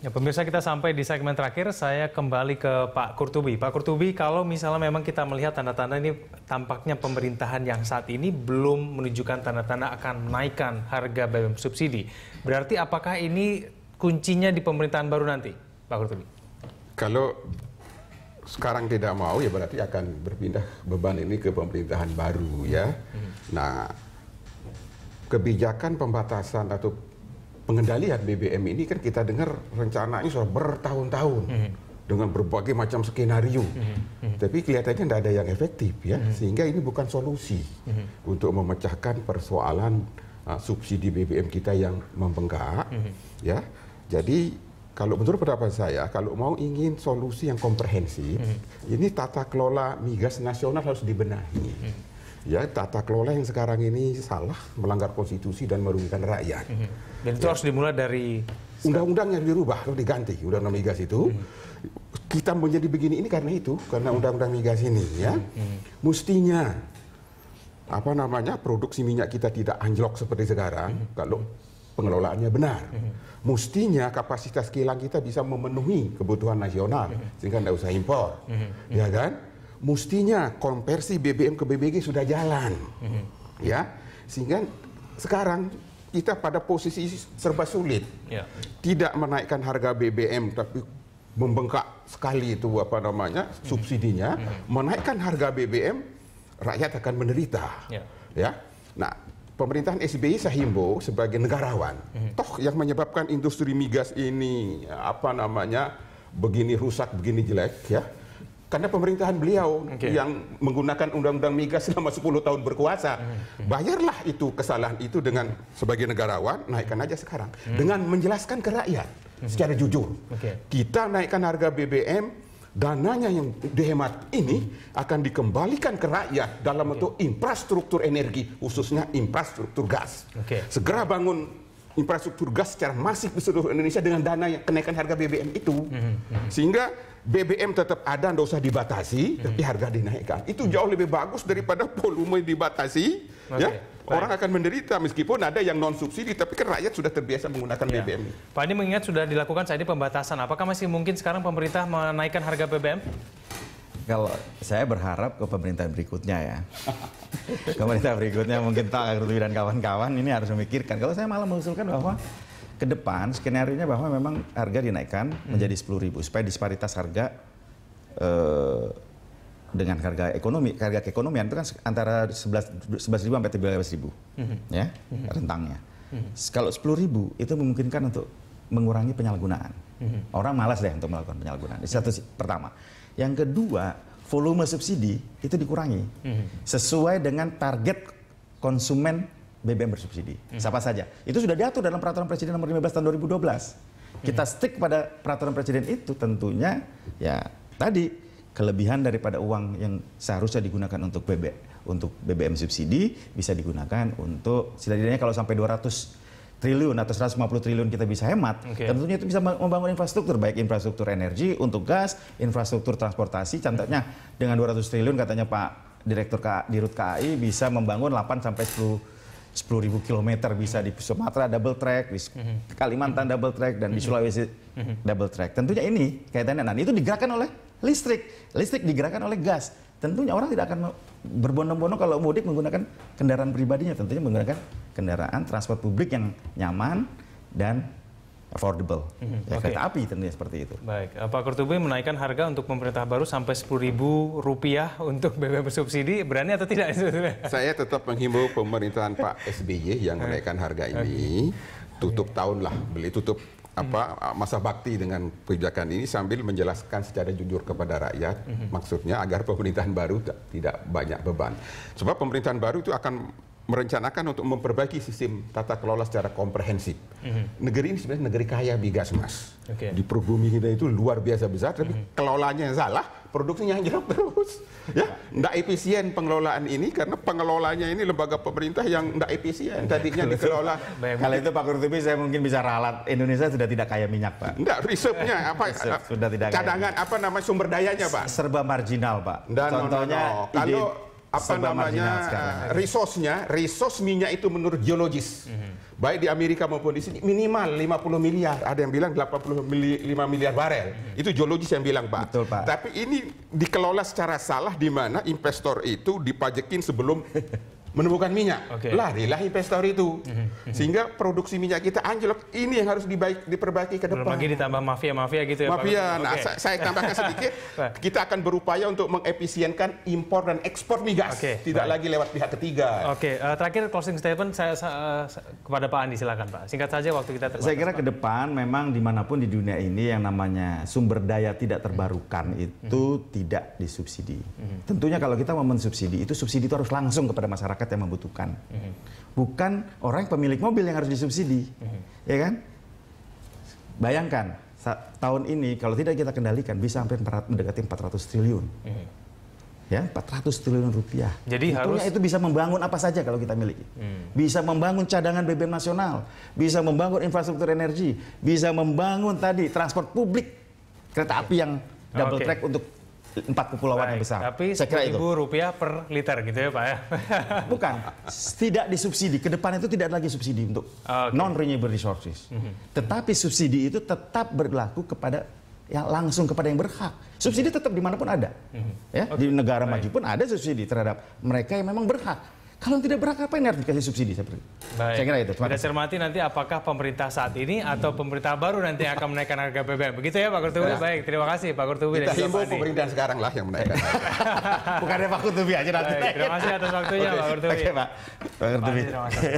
Ya, pemirsa, kita sampai di segmen terakhir. Saya kembali ke Pak Qurtubi. Pak Qurtubi, kalau misalnya memang kita melihat tanda-tanda ini, tampaknya pemerintahan yang saat ini belum menunjukkan tanda-tanda akan menaikkan harga BBM subsidi. Berarti apakah ini kuncinya di pemerintahan baru nanti, Pak Qurtubi? Kalau sekarang tidak mau, ya berarti akan berpindah beban ini ke pemerintahan baru, ya. Nah, kebijakan pembatasan atau pengendalian BBM ini kan kita dengar rencananya sudah bertahun-tahun dengan berbagai macam skenario, tapi kelihatannya tidak ada yang efektif, ya, sehingga ini bukan solusi untuk memecahkan persoalan subsidi BBM kita yang membengkak, ya. Jadi kalau menurut pendapat saya, kalau mau ingin solusi yang komprehensif, ini tata kelola migas nasional harus dibenahi. Ya, tata kelola yang sekarang ini salah, melanggar konstitusi dan merugikan rakyat. Dan itu harus dimulai dari undang-undang yang dirubah, harus diganti undang-undang migas itu. Kita menjadi begini ini karena itu, karena undang-undang migas ini, ya. Mestinya apa namanya, produksi minyak kita tidak anjlok seperti sekarang kalau pengelolaannya benar. Mestinya kapasitas kilang kita bisa memenuhi kebutuhan nasional sehingga tidak usah impor, ya kan? Mestinya konversi BBM ke BBG sudah jalan, ya, sehingga sekarang kita pada posisi serba sulit, tidak menaikkan harga BBM tapi membengkak sekali itu apa namanya subsidinya, menaikkan harga BBM rakyat akan menderita, ya. Nah, pemerintahan SBY saya himbau sebagai negarawan, toh yang menyebabkan industri migas ini apa namanya begini rusak, begini jelek, ya. Karena pemerintahan beliau yang menggunakan undang-undang migas selama 10 tahun berkuasa. Bayarlah itu kesalahan itu dengan sebagai negarawan, naikkan aja sekarang. Dengan menjelaskan ke rakyat secara jujur. Kita naikkan harga BBM, dananya yang dihemat ini akan dikembalikan ke rakyat dalam bentuk infrastruktur energi, khususnya infrastruktur gas. Segera bangun infrastruktur gas secara masif di seluruh Indonesia dengan dana yang kenaikan harga BBM itu. Sehingga BBM tetap ada, tidak usah dibatasi, tapi harga dinaikkan. Itu jauh lebih bagus daripada volume dibatasi. Ya, orang akan menderita meskipun ada yang non subsidi, tapi kan rakyat sudah terbiasa menggunakan BBM. Pak, ini mengingat sudah dilakukan saat ini pembatasan, apakah masih mungkin sekarang pemerintah menaikkan harga BBM? Kalau saya berharap ke pemerintahan berikutnya, ya. Pemerintah berikutnya mungkin Pak Qurtubi dan kawan-kawan ini harus memikirkan. Kalau saya malah mengusulkan bahwa ke depan skenario-nya bahwa memang harga dinaikkan menjadi 10.000 supaya disparitas harga dengan harga keekonomian itu kan antara 11.000 sampai 13.000, ya, rentangnya. Kalau 10.000 itu memungkinkan untuk mengurangi penyalahgunaan. Orang malas deh untuk melakukan penyalahgunaan. Itu satu pertama. Yang kedua, volume subsidi itu dikurangi sesuai dengan target konsumen BBM bersubsidi. Siapa saja. Itu sudah diatur dalam Peraturan Presiden Nomor 15 Tahun 2012. Kita stick pada Peraturan Presiden itu, tentunya ya tadi kelebihan daripada uang yang seharusnya digunakan untuk BBM subsidi bisa digunakan untuk setidaknya kalau sampai 200 triliun atau 150 triliun kita bisa hemat, tentunya itu bisa membangun infrastruktur, baik infrastruktur energi untuk gas, infrastruktur transportasi. Contohnya dengan 200 triliun katanya Pak Direktur Dirut KAI bisa membangun 8 sampai 10.000 kilometer bisa di Sumatera double track, di Kalimantan double track, dan di Sulawesi double track. Tentunya ini kaitannya, nah itu digerakkan oleh listrik digerakkan oleh gas. Tentunya orang tidak akan berbondong-bondong kalau mudik menggunakan kendaraan pribadinya, tentunya menggunakan kendaraan transport publik yang nyaman dan affordable. Ya, kereta api tentunya seperti itu. Baik, Pak Qurtubi menaikkan harga untuk pemerintah baru sampai Rp10.000 untuk BBM bersubsidi, berani atau tidak? Saya tetap menghimbau pemerintahan Pak SBY yang menaikkan harga ini, tutup tahun lah, tutup masa bakti dengan kebijakan ini sambil menjelaskan secara jujur kepada rakyat, maksudnya agar pemerintahan baru tidak banyak beban. Sebab pemerintahan baru itu akan merencanakan untuk memperbaiki sistem tata kelola secara komprehensif. Negeri ini sebenarnya negeri kaya migas, Mas. Di perut bumi kita itu luar biasa besar, tapi kelolanya yang salah, produksinya anjlok terus. Ya, tidak efisien pengelolaan ini karena pengelolanya ini lembaga pemerintah yang tidak efisien. Tadinya dikelola. Kalau itu Pak Qurtubi saya mungkin bisa ralat, Indonesia sudah tidak kaya minyak, Pak. Tidak, reserve-nya apa? Sudah tidak cadangan kaya. Apa nama sumber dayanya, Pak? Serba marginal, Pak. Dan contohnya kalau resource minyak itu menurut geologis. Baik di Amerika maupun di sini minimal 50 miliar, ada yang bilang 85 miliar barel. Itu geologis yang bilang, Pak. Betul, Pak. Tapi ini dikelola secara salah di mana investor itu dipajekin sebelum menemukan minyak. Larilah investor itu. Sehingga produksi minyak kita anjlok. Ini yang harus diperbaiki ke depan. Belum lagi ditambah mafia-mafia gitu ya, Mafia. Pak. Nah, saya tambahkan sedikit. Kita akan berupaya untuk mengefisienkan impor dan ekspor migas. Tidak lagi lewat pihak ketiga. Terakhir closing statement saya kepada Pak Andi, silakan Pak. Singkat saja, waktu kita terbatas. Saya kira ke depan memang dimanapun di dunia ini yang namanya sumber daya tidak terbarukan itu tidak disubsidi. Tentunya kalau kita mau mensubsidi, itu subsidi itu harus langsung kepada masyarakat yang membutuhkan. Bukan orang pemilik mobil yang harus disubsidi. Ya kan? Bayangkan, tahun ini kalau tidak kita kendalikan bisa hampir mendekati 400 triliun. Ya, 400 triliun rupiah. Jadi itu bisa membangun apa saja kalau kita miliki. Bisa membangun cadangan BBM nasional, bisa membangun infrastruktur energi, bisa membangun tadi transport publik, kereta api yang double track untuk 4 kepulauan yang besar. Tapi Rp10.000 per liter gitu ya, Pak ya? Bukan, tidak disubsidi. Ke depan itu tidak lagi subsidi untuk non-renewable resources. Tetapi subsidi itu tetap berlaku kepada yang langsung kepada yang berhak. Subsidi tetap dimanapun ada. Ya, di negara maju pun ada subsidi terhadap mereka yang memang berhak. Kalau tidak berhak, apa yang harus dikasih subsidi? Saya kira itu. Kita cermati nanti apakah pemerintah saat ini atau pemerintah baru nanti akan menaikkan harga BBM. Begitu ya, Pak Kurtubi? Baik, terima kasih Pak Kurtubi. Kita himbau pemerintahan sekarang lah yang menaikkan. Bukannya Pak Kurtubi aja nanti. Terima kasih atas waktunya, Pak Kurtubi. Oke, Pak. Pak Kurtubi. Terima kasih.